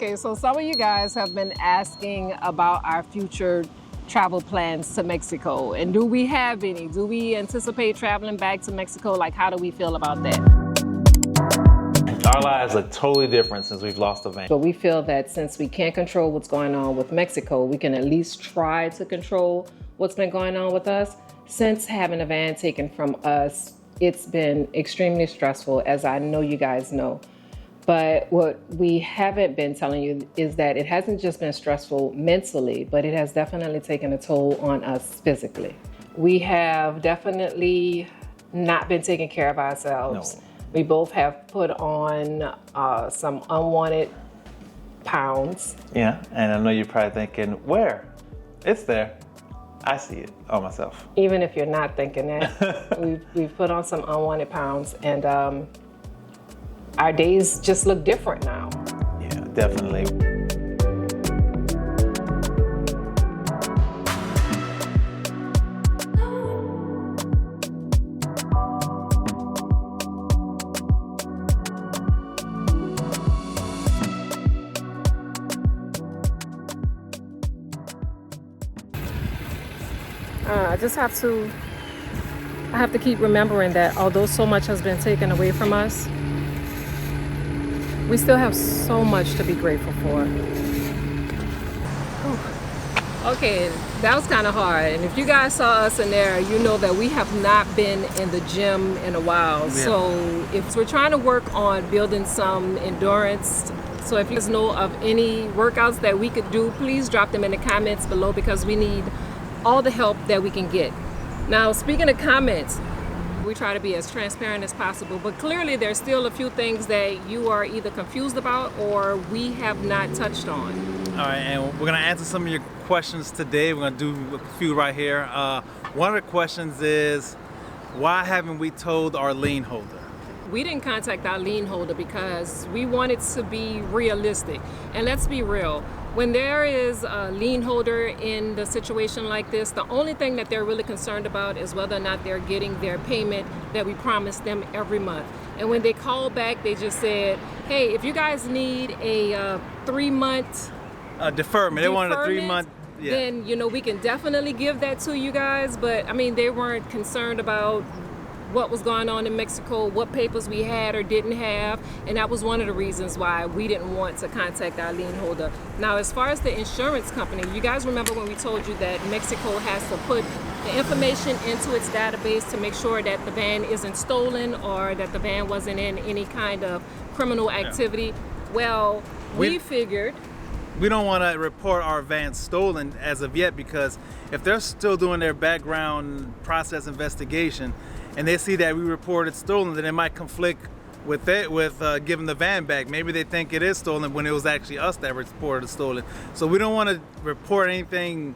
Okay, so some of you guys have been asking about our future travel plans to Mexico. And do we have any? Do we anticipate traveling back to Mexico? Like, how do we feel about that? Our lives look totally different since we've lost a van. But we feel that since we can't control what's going on with Mexico, we can at least try to control what's been going on with us. Since having a van taken from us, it's been extremely stressful, as I know you guys know. But what we haven't been telling you is that it hasn't just been stressful mentally, but it has definitely taken a toll on us physically. We have definitely not been taking care of ourselves. No. We both have put on some unwanted pounds. Yeah, and I know you're probably thinking, where? It's there. I see it on myself. Even if you're not thinking that, we've put on some unwanted pounds, and our days just look different now. Yeah, definitely. I have to keep remembering that although so much has been taken away from us, we still have so much to be grateful for. Whew. Okay, that was kind of hard. And if you guys saw us in there, you know that we have not been in the gym in a while. Yeah. So if we're trying to work on building some endurance, so if you guys know of any workouts that we could do, please drop them in the comments below, because we need all the help that we can get. Now, speaking of comments, we try to be as transparent as possible, but clearly there's still a few things that you are either confused about or we have not touched on. All right, and we're gonna answer some of your questions today. We're gonna do a few right here. One of the questions is, why haven't we told our lien holder? We didn't contact our lien holder because we wanted to be realistic. And let's be real, when there is a lien holder in the situation like this, the only thing that they're really concerned about is whether or not they're getting their payment that we promised them every month. And when they called back, they just said, hey, if you guys need a 3-month deferment, they wanted a 3-month, yeah. Then, you know, we can definitely give that to you guys. But I mean, they weren't concerned about what was going on in Mexico, what papers we had or didn't have, and that was one of the reasons why we didn't want to contact our lien holder. Now, as far as the insurance company, you guys remember when we told you that Mexico has to put the information into its database to make sure that the van isn't stolen or that the van wasn't in any kind of criminal activity? Yeah. Well, we figured we don't want to report our van stolen as of yet, because if they're still doing their background process investigation and they see that we reported stolen, then it might conflict with giving the van back. Maybe they think it is stolen when it was actually us that reported it stolen. So we don't want to report anything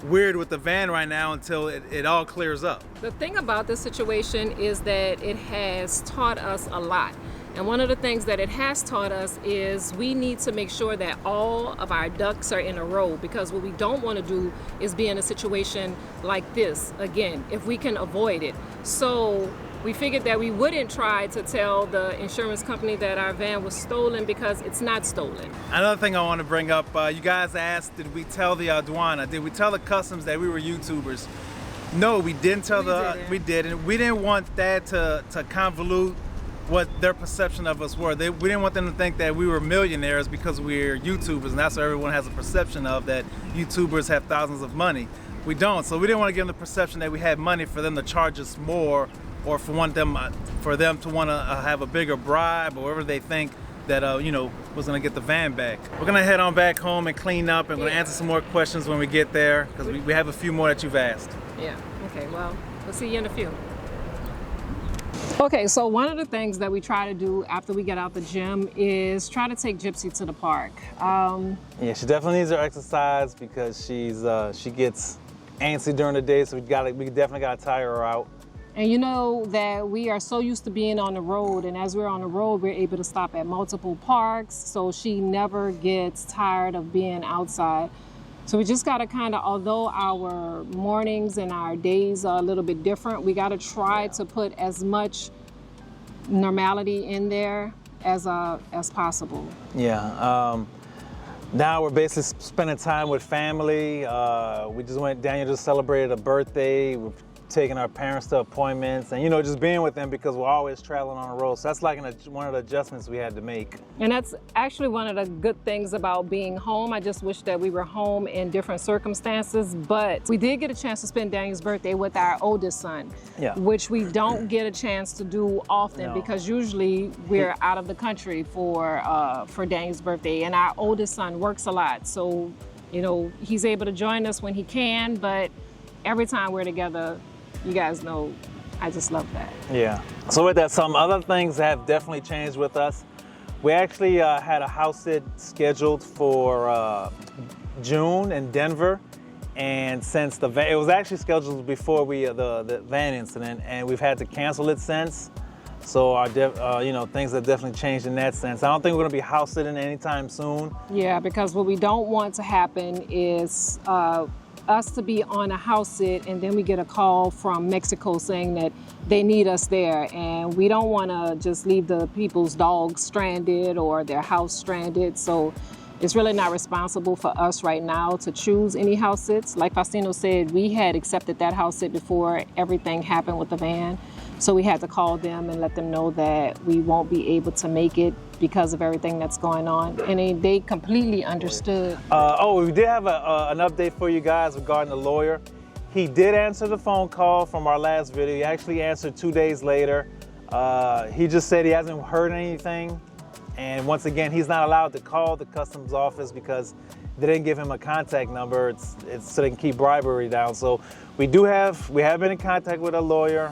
weird with the van right now until it all clears up. The thing about this situation is that it has taught us a lot. And one of the things that it has taught us is we need to make sure that all of our ducks are in a row, because what we don't want to do is be in a situation like this again, if we can avoid it. So we figured that we wouldn't try to tell the insurance company that our van was stolen, because it's not stolen. Another thing I want to bring up, you guys asked, did we tell the aduana, did we tell the customs that we were YouTubers? No, we didn't tell we didn't. We didn't want that to convolute what their perception of us were. We didn't want them to think that we were millionaires because we're YouTubers, and that's what everyone has a perception of, that YouTubers have thousands of money. We don't, so we didn't want to give them the perception that we had money for them to charge us more, or for them to want to have a bigger bribe, or whatever they think that was going to get the van back. We're going to head on back home and clean up, and we're going to answer some more questions when we get there, because we have a few more that you've asked. Yeah, okay, well, we'll see you in a few. Okay, so one of the things that we try to do after we get out the gym is try to take Gypsy to the park. Yeah, she definitely needs her exercise because she gets antsy during the day, so we definitely gotta tire her out. And you know that we are so used to being on the road, and as we're on the road, we're able to stop at multiple parks, so she never gets tired of being outside. So we just gotta although our mornings and our days are a little bit different, we gotta try to put as much normality in there as possible. Yeah, Now we're basically spending time with family. Daniel just celebrated a birthday. We're taking our parents to appointments and, just being with them because we're always traveling on the road. So that's like one of the adjustments we had to make. And that's actually one of the good things about being home. I just wish that we were home in different circumstances, but we did get a chance to spend Daniel's birthday with our oldest son, which we don't get a chance to do often because usually we're out of the country for Daniel's birthday, and our oldest son works a lot. So, he's able to join us when he can, but every time we're together, you guys know, I just love that. Yeah. So with that, some other things have definitely changed with us. We actually had a house sit scheduled for June in Denver, and since it was actually scheduled before the van incident, and we've had to cancel it since. So our things have definitely changed in that sense. I don't think we're going to be house sitting anytime soon. Yeah, because what we don't want to happen is us to be on a house sit and then we get a call from Mexico saying that they need us there, and we don't want to just leave the people's dogs stranded or their house stranded. So it's really not responsible for us right now to choose any house sits. Like Faustino said, we had accepted that house sit before everything happened with the van. So we had to call them and let them know that we won't be able to make it because of everything that's going on. And they completely understood. We did have an update for you guys regarding the lawyer. He did answer the phone call from our last video. He actually answered 2 days later. He just said he hasn't heard anything. And once again, he's not allowed to call the customs office because they didn't give him a contact number. It's so they can keep bribery down. So we have been in contact with a lawyer.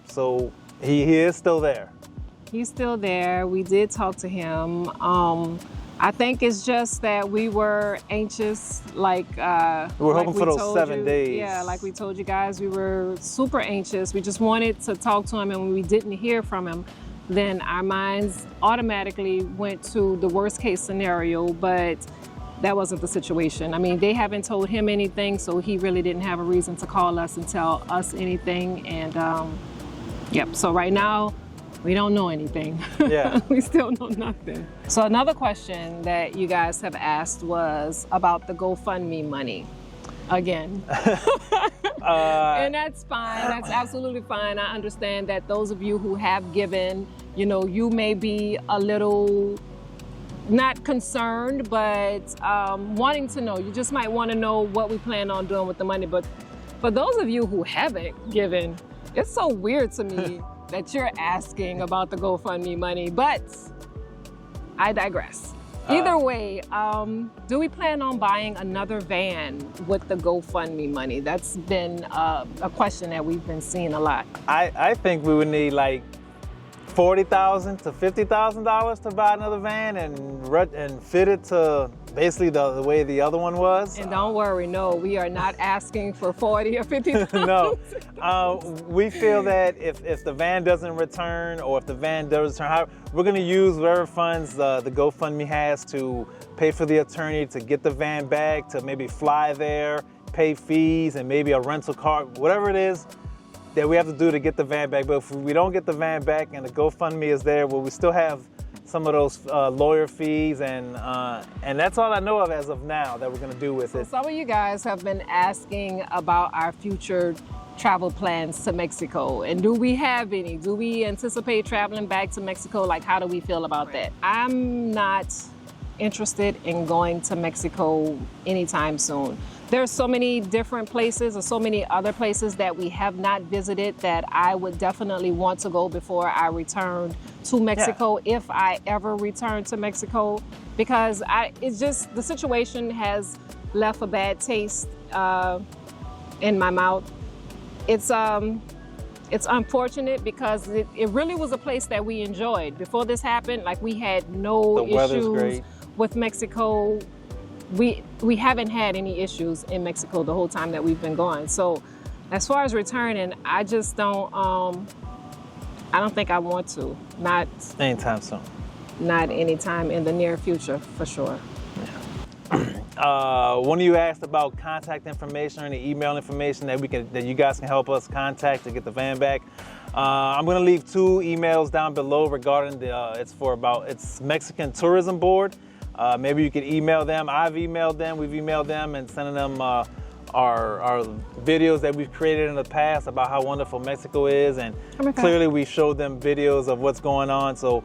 So he is still there. He's still there. We did talk to him. I think it's just that we were anxious, we were hoping for those 7 days. Yeah, like we told you guys, we were super anxious. We just wanted to talk to him, and when we didn't hear from him, then our minds automatically went to the worst case scenario, but that wasn't the situation. I mean, they haven't told him anything, so he really didn't have a reason to call us and tell us anything. And so right now, we don't know anything. Yeah. We still know nothing. So another question that you guys have asked was about the GoFundMe money. Again. And that's fine. That's absolutely fine. I understand that those of you who have given, you may be a little not concerned, but wanting to know. You just might want to know what we plan on doing with the money. But for those of you who haven't given, it's so weird to me that you're asking about the GoFundMe money, but I digress. Either way, do we plan on buying another van with the GoFundMe money? That's been a question that we've been seeing a lot. I think we would need like $40,000 to $50,000 to buy another van and fit it to basically the way the other one was. And don't worry, no, we are not asking for $40,000 or $50,000. No, we feel that if the van doesn't return, or if the van does return, we're going to use whatever funds the GoFundMe has to pay for the attorney to get the van back, to maybe fly there, pay fees, and maybe a rental car, whatever it is that we have to do to get the van back. But if we don't get the van back and the GoFundMe is there, well, we still have some of those lawyer fees, and that's all I know of as of now that we're going to do with it. Some of you guys have been asking about our future travel plans to Mexico, and do we have any? Do we anticipate traveling back to Mexico? Like, how do we feel about that? I'm not interested in going to Mexico anytime soon. There's so many different places, or so many other places that we have not visited that I would definitely want to go before I return to Mexico, if I ever return to Mexico, because it's just, the situation has left a bad taste in my mouth. It's unfortunate because it really was a place that we enjoyed. Before this happened, like, we had no issues with Mexico. We haven't had any issues in Mexico the whole time that we've been gone. So as far as returning, I just don't, I don't think I want to. Not anytime soon. Not anytime in the near future, for sure. One of you asked about contact information or any email information that you guys can help us contact to get the van back. I'm going to leave 2 emails down below regarding it's Mexican Tourism Board. Maybe you could email them. I've emailed them. We've emailed them and sending them our videos that we've created in the past about how wonderful Mexico is, and clearly we showed them videos of what's going on. So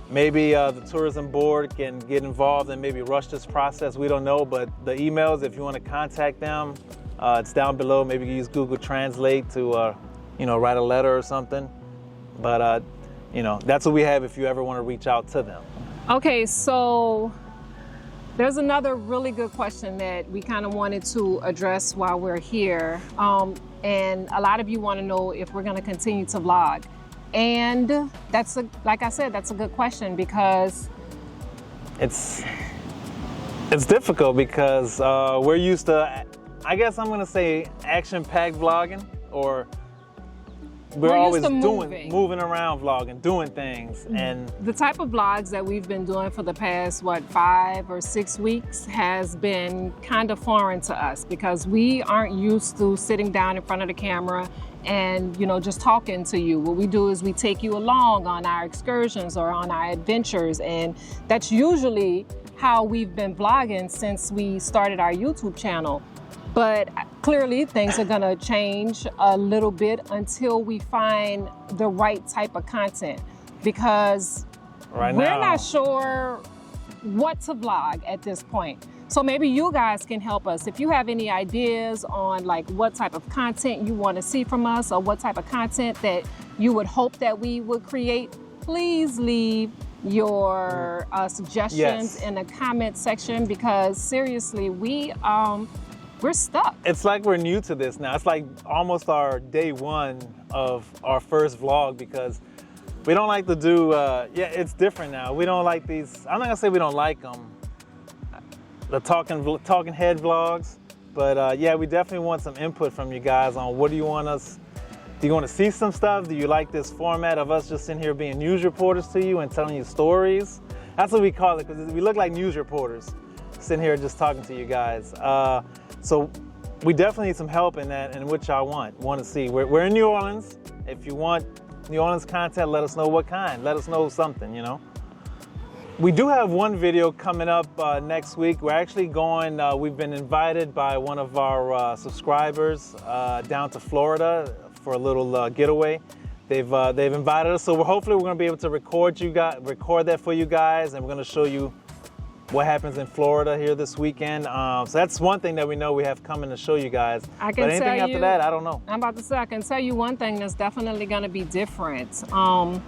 maybe the tourism board can get involved and maybe rush this process. We don't know, but the emails, if you want to contact them, it's down below. Maybe you use Google Translate to write a letter or something. But that's what we have if you ever want to reach out to them. Okay, so there's another really good question that we kind of wanted to address while we're here. And a lot of you want to know if we're going to continue to vlog. And like I said, that's a good question, because it's difficult because we're used to, I guess I'm going to say, action-packed vlogging, or we're always moving around vlogging, doing things. And the type of vlogs that we've been doing for the past, 5 or 6 weeks has been kind of foreign to us, because we aren't used to sitting down in front of the camera and just talking to you. What we do is we take you along on our excursions or on our adventures, and that's usually how we've been vlogging since we started our YouTube channel. But clearly things are gonna change a little bit until we find the right type of content, because we're not sure what to vlog at this point. So maybe you guys can help us. If you have any ideas on what type of content you want to see from us, or what type of content that you would hope that we would create, please leave your suggestions in the comment section, because seriously, we're stuck. It's like we're new to this now. It's like almost our day one of our first vlog, because we don't like to do, it's different now. We don't like these, I'm not gonna say we don't like them, the talking head vlogs, but we definitely want some input from you guys on what do you want to see some stuff? Do you like this format of us just sitting here being news reporters to you and telling you stories? That's what we call it, because we look like news reporters sitting here just talking to you guys. So we definitely need some help in that, and what y'all want to see. We're in New Orleans. If you want New Orleans content, let us know what kind. Let us know something, We do have one video coming up next week. We're actually going, we've been invited by one of our subscribers down to Florida for a little getaway. They've invited us, so hopefully we're gonna be able to record that for you guys, and we're gonna show you what happens in Florida here this weekend. So that's one thing that we know we have coming to show you guys. But anything after that, I don't know. I'm about to say, I can tell you one thing that's definitely gonna be different.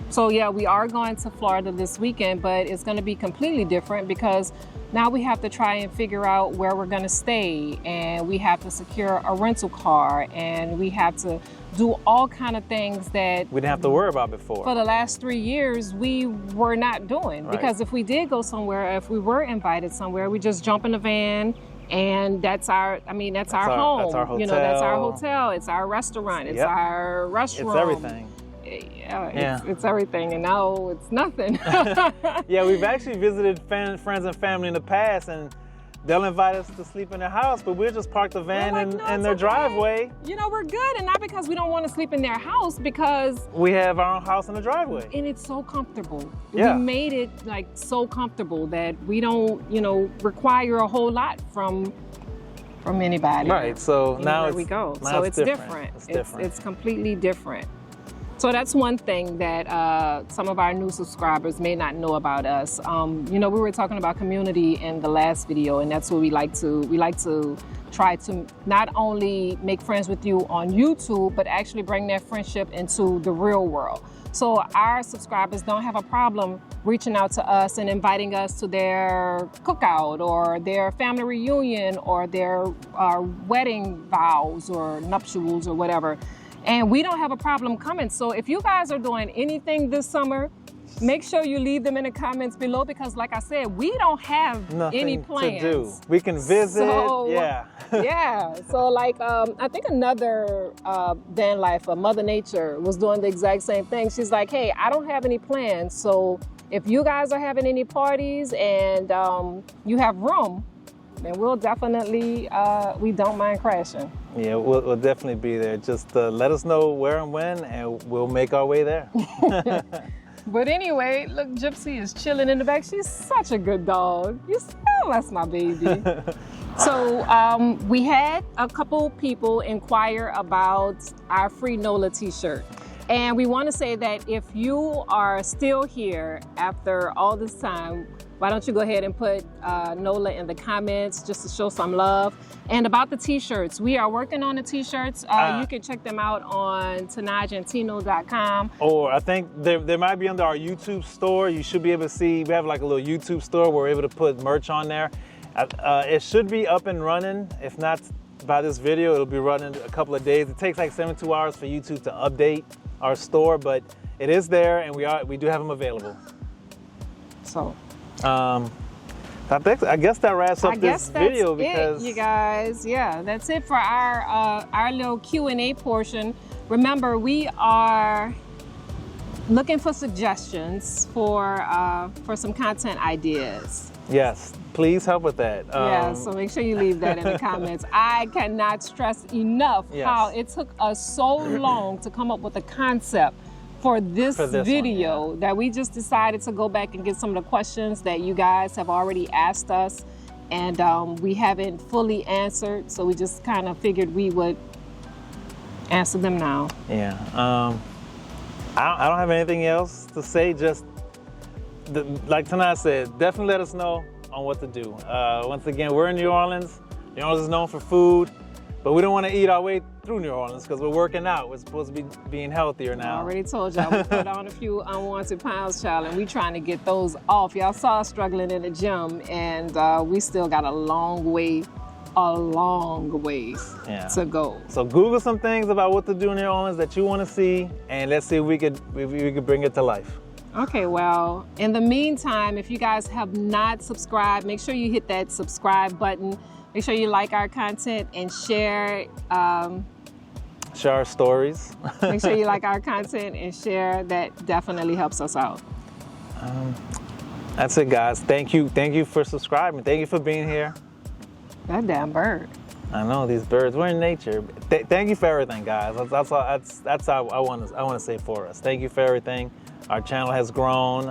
So yeah, we are going to Florida this weekend, but it's gonna be completely different, because now we have to try and figure out where we're gonna stay, and we have to secure a rental car, and we have to do all kind of things that we didn't have to worry about before. For the last 3 years, we were not doing. Right. Because if we did go somewhere, if we were invited somewhere, we just jump in the van, and that's our home. That's our hotel. That's our hotel. It's our restaurant. It's our restroom. It's everything. It's everything, and now it's nothing. Yeah, we've actually visited friends and family in the past, and they'll invite us to sleep in their house, but we'll just park the van in their driveway. We're good, and not because we don't want to sleep in their house, because we have our own house in the driveway. And it's so comfortable. Yeah. We made it so comfortable that we don't, require a whole lot from anybody. Right, so now we go. So it's different. It's completely different. So that's one thing that some of our new subscribers may not know about us. We were talking about community in the last video, and that's what we like to try to not only make friends with you on YouTube, but actually bring that friendship into the real world. So our subscribers don't have a problem reaching out to us and inviting us to their cookout or their family reunion or their wedding vows or nuptials or whatever. And we don't have a problem coming. So if you guys are doing anything this summer, make sure you leave them in the comments below, because like I said, we don't have any plans to do. We can visit, yeah. So I think another van lifer, Mother Nature, was doing the exact same thing. She's like, hey, I don't have any plans. So if you guys are having any parties and you have room, then we'll definitely, we don't mind crashing. Yeah, we'll definitely be there. Just let us know where and when, and we'll make our way there. But anyway, look, Gypsy is chilling in the back. She's such a good dog. That's my baby. So we had a couple people inquire about our free NOLA t-shirt. And we want to say that if you are still here after all this time, why don't you go ahead and put NOLA in the comments just to show some love. And about the t-shirts, we are working on the t-shirts. You can check them out on tenajandtino.com. Or I think they might be under our YouTube store. You should be able to see, we have like a little YouTube store where we're able to put merch on there. It should be up and running. If not by this video, it'll be running a couple of days. It takes like 72 hours for YouTube to update our store, but it is there, and we do have them available. So, I guess that wraps up this video because you guys, yeah, that's it for our little Q&A portion. Remember, we are looking for suggestions for some content ideas. Yes, please help with that. Yeah, so make sure you leave that in the comments. I cannot stress enough how it took us so long to come up with a concept for this video that we just decided to go back and get some of the questions that you guys have already asked us, and we haven't fully answered, so we just kind of figured we would answer them now. Yeah, I don't have anything else to say, just like Tenaj said, definitely let us know on what to do. Once again, we're in New Orleans. New Orleans is known for food, but we don't want to eat our way through New Orleans because we're working out. We're supposed to be being healthier now. I already told y'all we put on a few unwanted pounds, child, and we trying to get those off. Y'all saw us struggling in the gym, and we still got a long way to go. So Google some things about what to do in New Orleans that you want to see, and let's see if we could bring it to life. Okay, well, in the meantime, if you guys have not subscribed, make sure you hit that subscribe button. Make sure you like our content and share. Share our stories. Make sure you like our content and share. That definitely helps us out. That's it, guys. Thank you for subscribing. Thank you for being here. That damn bird. I know, these birds. We're in nature. Thank you for everything, guys. That's how I want to say for us. Thank you for everything. Our channel has grown.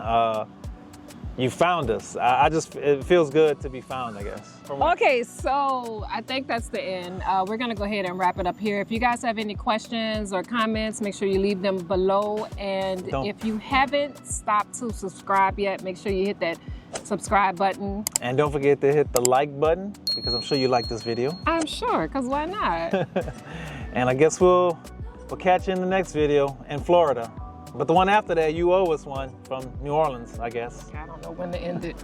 You found us. It feels good to be found, I guess. Okay, so I think that's the end. We're gonna go ahead and wrap it up here. If you guys have any questions or comments, make sure you leave them below. And if you haven't stopped to subscribe yet, make sure you hit that subscribe button. And don't forget to hit the like button, because I'm sure you like this video. I'm sure, because why not? And I guess we'll catch you in the next video in Florida. But the one after that, you owe us one from New Orleans, I guess. I don't know when to end it.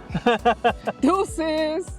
Deuces!